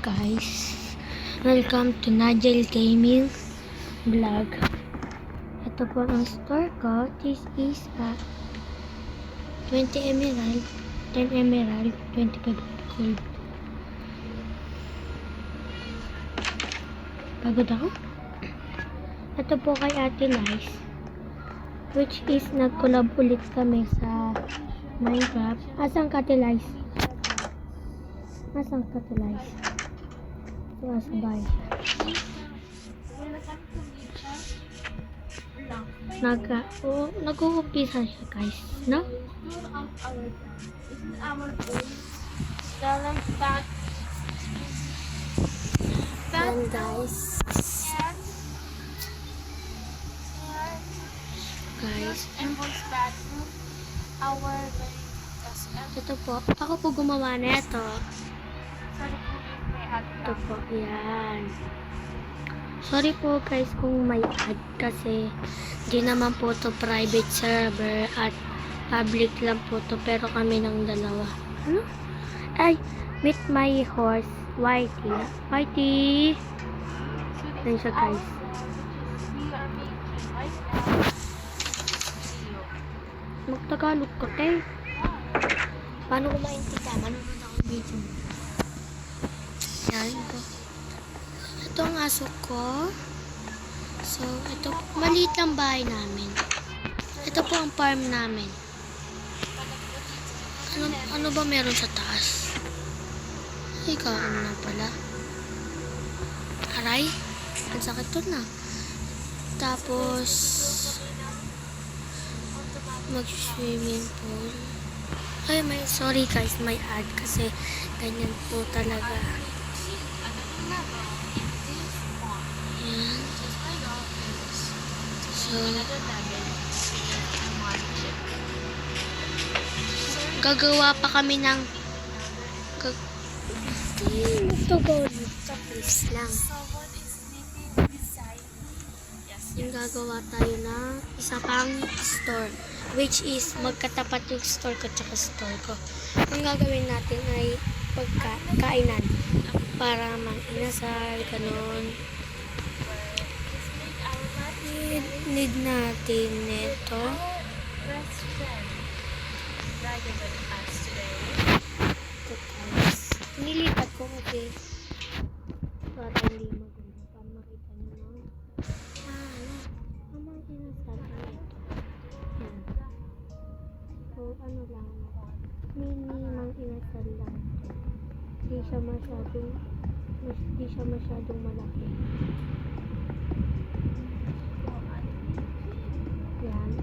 Guys, welcome to Nigel Gaming Vlog. Ito po ang store ko. This is 20 emerald, 10 emerald, 25 gold. Pagod ako. Ito po kay Ate Lice, which is nag-collab ulit kami sa Minecraft. Asang ka, Ate Lice? Asang ka, Ate Lice? Sabay. Nag-uumpisa siya, guys, no? And guys, ito po, ako po gumawa nito. Ito po, yan. Sorry po guys kung may ad kasi di naman po to private server at public lang po to, pero kami ng dalawa. Ano? Ay, meet my horse, Whitey. Whitey! Yan siya guys. Magtagalog ka kayo. Paano ko maintindihan? Manonood ako ng video. Yan po. Ito ang aso ko. So, ito, maliit lang bahay namin. Ito po ang farm namin. Ano ba meron sa taas? Ikaw, ano na pala? Aray, ang sakit to na. Tapos, mag-swimming pool. Ay, sorry guys, may ad kasi ganyan po talaga. Yan. So, gagawa pa kami ng please lang. Yung gagawa tayo ng isa pang store, which is magkatapat yung store ko tsaka store ko. Ang gagawin natin ay pagkainan para mag-inasal, ganun. Need natin ito. Nilipat ko kasi para hindi magulo, para makita nyo na amang inasal ito. So ano lang, mini mang inasal lang. Di siya masyadong malaki. Yan.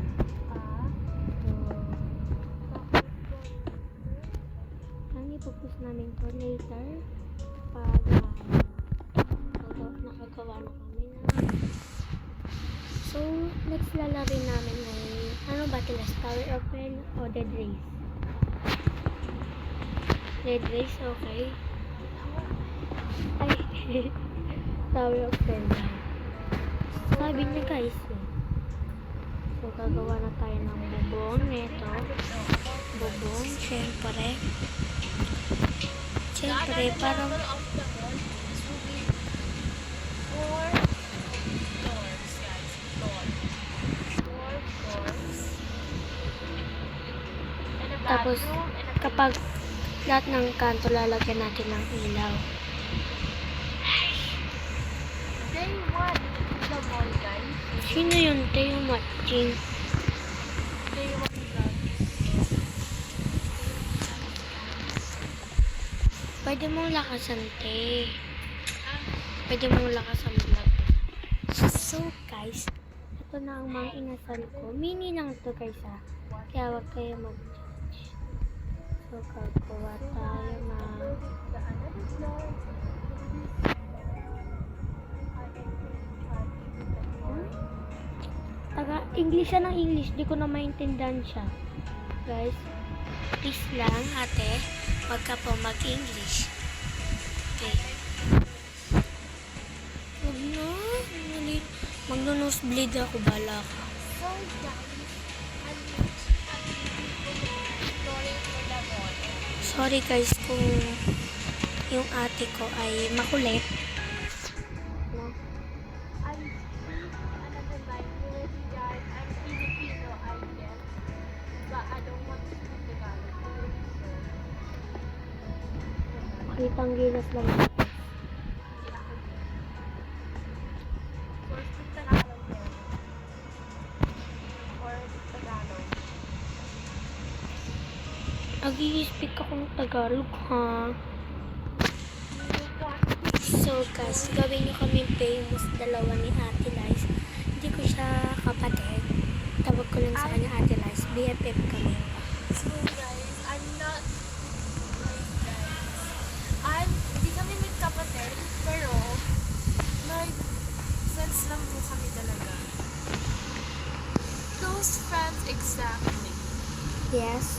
So, ang ipupus namin to later pag nakagawa na kami na. So, next lalaro namin ay ano ba tila? Tower of Hell o Dead Race? Dead Race, okay. Ay, Tower of Hell. Sabi niya guys, so gagawa na tayo ng bubong nito. Bubong, syempre parang tapos kapag lahat ng kanto lalagyan natin ng ilaw. Sino yun? Tayo matching. Pwede mong lakasan, te. Pwede mong lakasan vlog. So, guys, ito na ang mga inasal ko. Mini lang ito, guys, ha. Kaya wag kayo mag-judge. So, gagawa tayo na English siya ng English. Di ko na maintindihan siya. Guys, please lang, ate. Wag ka po mag-English. Okay. Huwag na. Mag-nosebleed ako. Bala ka. Sorry guys kung yung ate ko ay makulit. No? I speak another language, guys. I'm Filipino, I guess. But I don't want to speak Tagalog. Kitang gilas lang. Hindi ako din. Or speak Tagalog din. Or Tagalog. Nag-i-speak akong Tagalog, ha? So, guys, gawin nyo kami famous dalawa ni Ate Lice. Hindi ko siya kapatid. Tawag ko lang sa kanya Ate Lice. BFF kami. So guys, I'm not like guys. Hindi kami magkapatid, pero friends lang po kami talaga. Close friends exactly. Yes.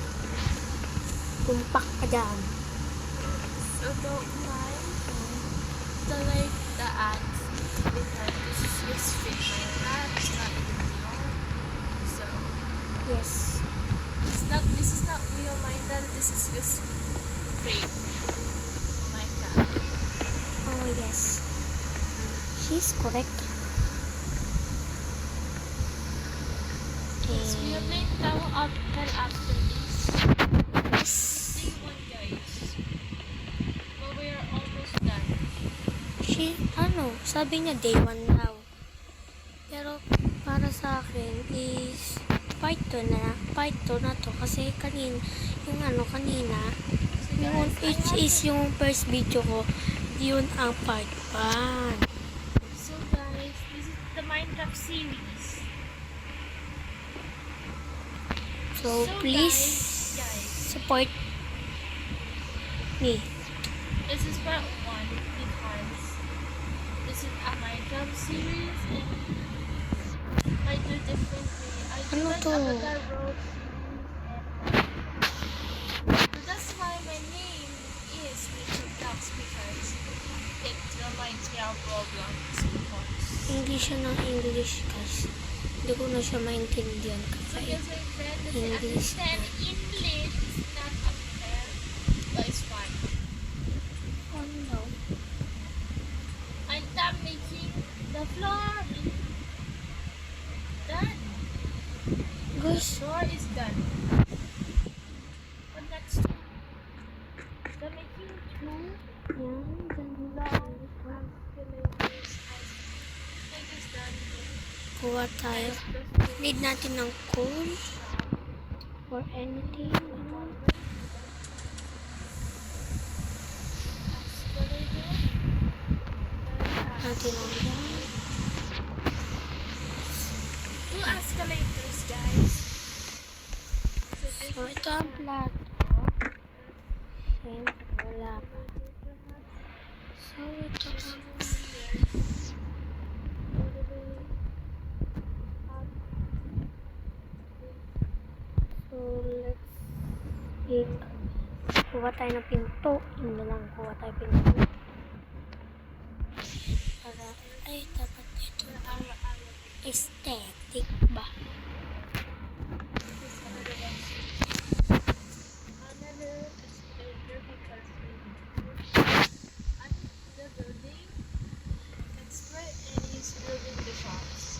Tumpak ka dyan. So don't mind the like the ads because this is just fake Minecraft. It's not even real. So Yes. this is not real Minecraft. This is just fake Minecraft. Oh, yes. She's correct. Yes, we are playing Tower of Hell after this. Yes. Day 1 guys. But we are almost done. Sabi niya day 1 daw. Pero para sa akin is part 2 na to kasi kanina yung which is yung first video ko, yun ang part 1. So guys, this is the Minecraft series. So please guys, support me. this is part 1 because this is a Minecraft series and I do differently. I do Ano like to? Avatar World series and that's why my name is Richard Ducks because it reminds me of Roblox because English siya ng English, guys. Hindi ko na siya maintindihan kasi because my friend doesn't English. understand English. It's not unfair, but it's fine. Oh no. I'm done making the floor. Done. Guys, Floor is done. What next? The making two yan. long escalators. I just done. Kuha tayo. Need natin ng coal or anything. Escalator. Natin lang yan. Two escalators, guys. So, ito ang plot. Siyempre, wala pa. So, ito ang So, let's pick. Kuha tayo ng pinto. Yun na lang. Kuha tayo pinto. Para, ay, dapat ito. Aesthetic ba? Another escalator because the building. That's where he's building the shops.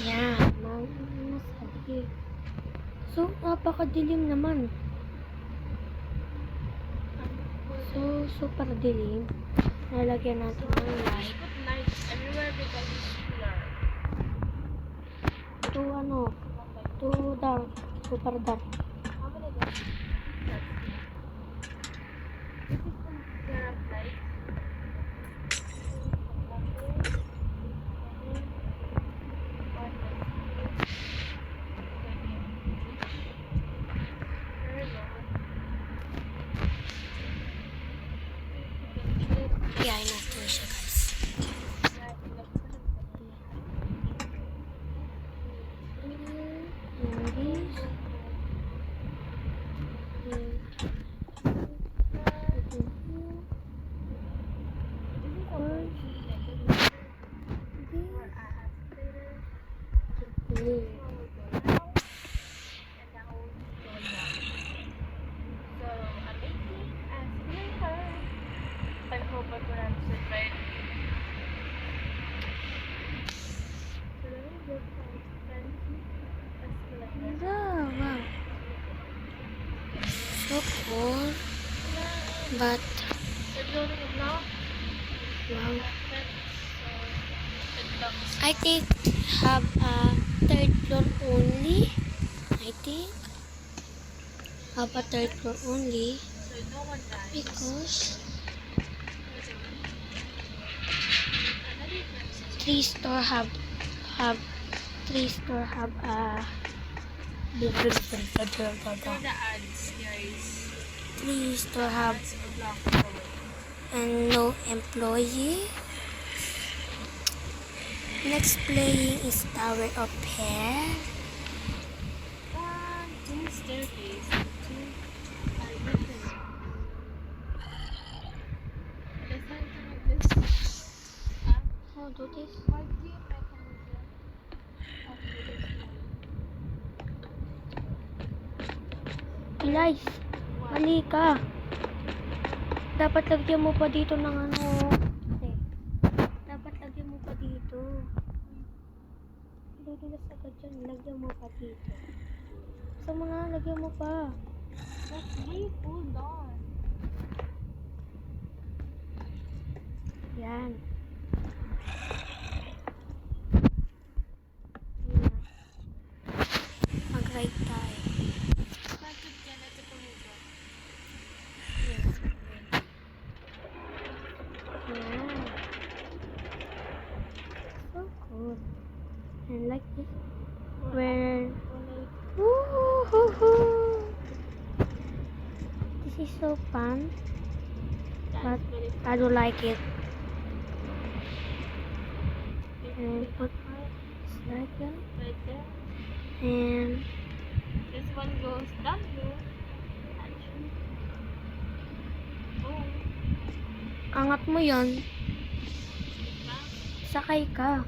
Yan. Masabi. So, napakadilim naman. So, super dilim. Nalagyan natin ng light. Put lights everywhere because it's cooler. To dark. Super dark. How many lights? This is the pair of lights. Iyayin natin siya, guys. English. morning. And now it's going down. So I'm making escalator. I hope I pronounced it right. So let me just fancy escalator. Oh, wow. So cool. But, We're building it now. wow. So it looks. I think have a third floor only. I think. Have a third floor only. So no one dies. Because Another difference is three store have a for the ads, guys. three store have Ads are blocked forward. and no employee. Next playing is Tower of Hell. Two staircase. Two are different. The center of this How do this? marking mechanism of this Guys, mali ka. Dapat lagyan mo pa dito ng ano. Dapat lagyan mo pa dito. Dudulas agad dyan. Lagyan mo pa dito. Sa mga lagyan mo pa. But wait, hold on. Yan. Mag-right tayo. Bakit yan ito tumuga? Yan. So cool. And like this. Where woo-hoo-hoo. This is so fun. But I don't like it. And put it's like that. Right there. And This one goes down here. Actually. Oh. angat mo yon. Diba? Sakay ka.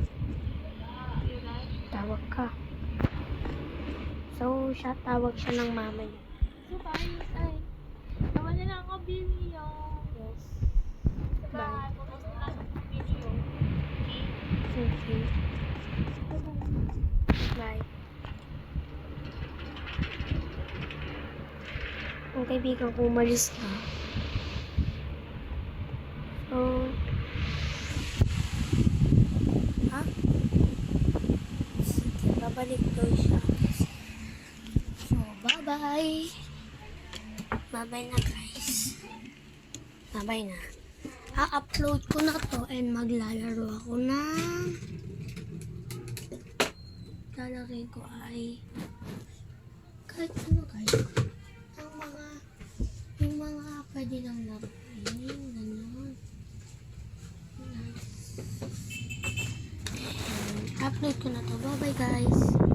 You like? Tawag ka. So, tawag siya ng mama niya. So, bye. Ay. Gawa na lang ako video. Yes. Bye. Pumas na lang ako video. Okay? Okay. Bye. Ang kaibigan ko umalis na. So, ha? Sige, babalik daw siya. So, bye-bye. Bye-bye na, guys. Bye-bye na. A-upload ko na to and maglalaro ako ng lalagay ko ay kahit ano guys. Yung mga pwede lang laruin. Ganun. Nice. And upload ko na to. Bye-bye guys.